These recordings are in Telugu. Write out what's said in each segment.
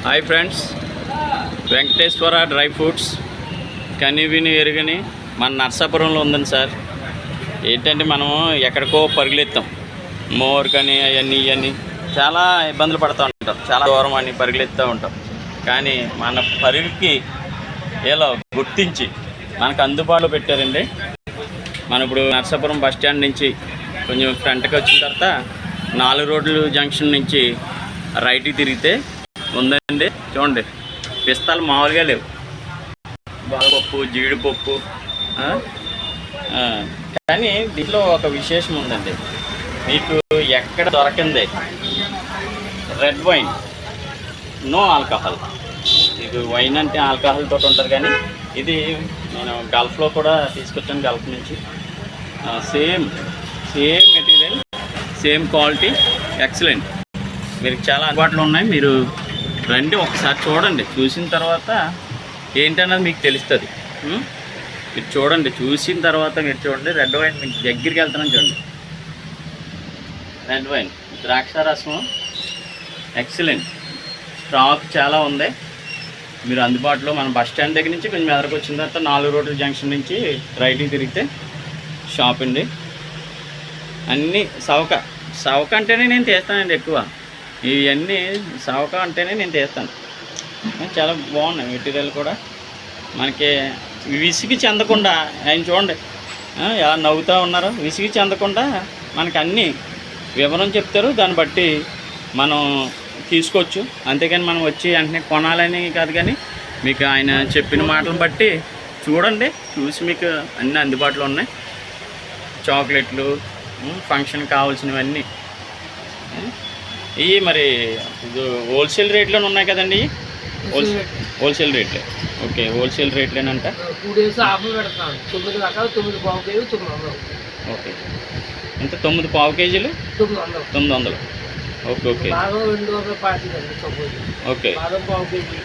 Hi friends, Venkateswara dry fruits కనివిని ఎరుగని మన నర్సాపురంలో ఉందండి సార్. ఏంటంటే మనం ఎక్కడికో పరుగులెత్తాం, మోర్ కానీ ఇవన్నీ చాలా ఇబ్బందులు పడుతూ ఉంటాం, చాలా దూరం అని పరుగులెత్తూ ఉంటాం. కానీ మన పరుగుకి ఏలో గుర్తించి మనకు అందుబాటులో పెట్టారండి. మనం ఇప్పుడు నర్సాపురం బస్ స్టాండ్ నుంచి కొంచెం ఫ్రంట్కి వచ్చిన తర్వాత 4 రోడ్లు జంక్షన్ నుంచి రైట్కి తిరిగితే ఉందండి. చూడండి, పిస్తాలు మామూలుగా లేవు, బాదపప్పు, జీడిపప్పు. కానీ దీంట్లో ఒక విశేషం ఉందండి, మీకు ఎక్కడ దొరకంది రెడ్ వైన్, నో ఆల్కహాల్. మీకు వైన్ అంటే ఆల్కహాల్ తోటి ఉంటుంది, కానీ ఇది నేను గల్ఫ్లో కూడా తీసుకొచ్చాను, గల్ఫ్ నుంచి. Same material, same quality, excellent. మీరు చాలా అందుబాటులో ఉన్నాయి. మీరు రండి, ఒకసారి చూడండి. చూసిన తర్వాత ఏంటన్నది మీకు తెలుస్తుంది. మీరు చూడండి, చూసిన తర్వాత మీరు చూడండి. రెడ్ వైన్ మీకు దగ్గరికి వెళ్తానని చూడండి. రెడ్ వైన్, ద్రాక్ష రసం, ఎక్సలెంట్. స్టాక్ చాలా ఉంది. మీరు అందుబాటులో మన బస్ స్టాండ్ దగ్గర నుంచి కొంచెం ఎదరికి వచ్చిన తర్వాత 4 రోడ్ల జంక్షన్ నుంచి రైట్కి తిరిగితే షాప్ అండి. అన్నీ సవక అంటేనే నేను తీస్తానండి ఎక్కువ. ఇవన్నీ సవక అంటేనే నేను తీస్తాను. చాలా బాగున్నాయి మెటీరియల్ కూడా. మనకి విసిగి చెందకుండా, ఆయన చూడండి ఎలా నవ్వుతూ ఉన్నారో, విసిగి చెందకుండా మనకి అన్నీ వివరం చెప్తారు. దాన్ని బట్టి మనం తీసుకోవచ్చు. అంతేకాని మనం వచ్చి వెంటనే కొనాలని కాదు, కానీ మీకు ఆయన చెప్పిన మాటలను బట్టి చూడండి. చూసి మీకు అన్నీ అందుబాటులో ఉన్నాయి. చాక్లెట్లు, ఫంక్షన్ కావాల్సినవన్నీ. ఇవి మరి ఇది హోల్సేల్ రేట్లోనే ఉన్నాయి కదండి. హోల్సేల్ రేట్లే. ఓకే, హోల్సేల్ రేట్లేనంట. 2 days ఆఫర్ పెడతాను. 9 రకాలు, 9 పావు కేజీ, 900. ఓకే, ఎంత 9 పావు కేజీలు 900. ఓకే. బాదం 250 సపోజ్. ఓకే, బాదం పావు కేజీ,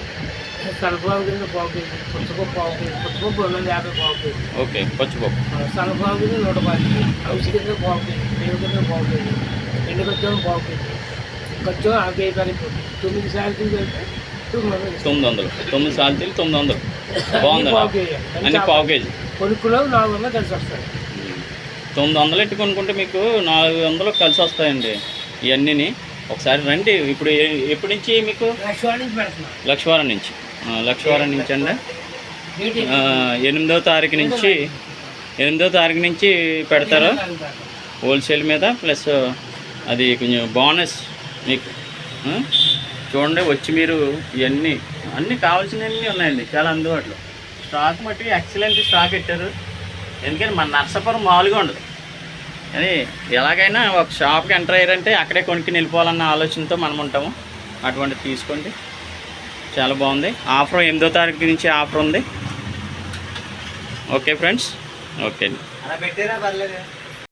సన్ఫ్లవర్ గింజ పావు కేజీ, పుచ్చపప్పు పావు కేజీ, పుచ్చపప్పు 250 పావు కేజీ. ఓకే, పచ్చిపప్పు. సన్ఫ్లవర్ గింజ 110, అవిసి గింజ పావు కేజీ, పేరు గింజ పావు కేజీ, ఎండు ఖర్చు పావు కేజీ, ఖర్చు ఆ కేజీ పడిపోతుంది. 9 సార్లు కలిపి 900. 9 సార్లు 900. బాగుంది. అన్ని పావు కేజీ. కొనుక్కులో 400 కలిసి వస్తాయి. 900 ఎట్టు కొనుక్కుంటే మీకు 400 కలిసి వస్తాయండి ఇవన్నీ. ఒకసారి రండి. ఇప్పుడు ఎప్పటి నుంచి మీకు? లక్షవారం నుంచి. లక్షవారం నుంచి అండి. 8వ తారీఖు నుంచి పెడతారు హోల్సేల్ మీద. ప్లస్ అది కొంచెం బోనస్ మీకు. చూడండి, వచ్చి మీరు ఇవన్నీ అన్నీ కావాల్సినవన్నీ ఉన్నాయండి, చాలా అందుబాటులో. స్టాక్ మట్టి ఎక్సలెంట్ స్టాక్ పెట్టారు. ఎందుకంటే మన నర్సాపురం మామూలుగా ఉండదు. కానీ ఎలాగైనా ఒక షాప్కి ఎంటర్ అయ్యారంటే అక్కడే కొనుక్కి వెళ్ళిపోవాలన్న ఆలోచనతో మనం ఉంటాము. అటువంటి తీసుకోండి, చాలా బాగుంది. ఆఫర్ 8వ తారీఖు నుంచి ఆఫర్ ఉంది. ఓకే ఫ్రెండ్స్, ఓకే అండి. అలా పెట్టారా పర్లేదు.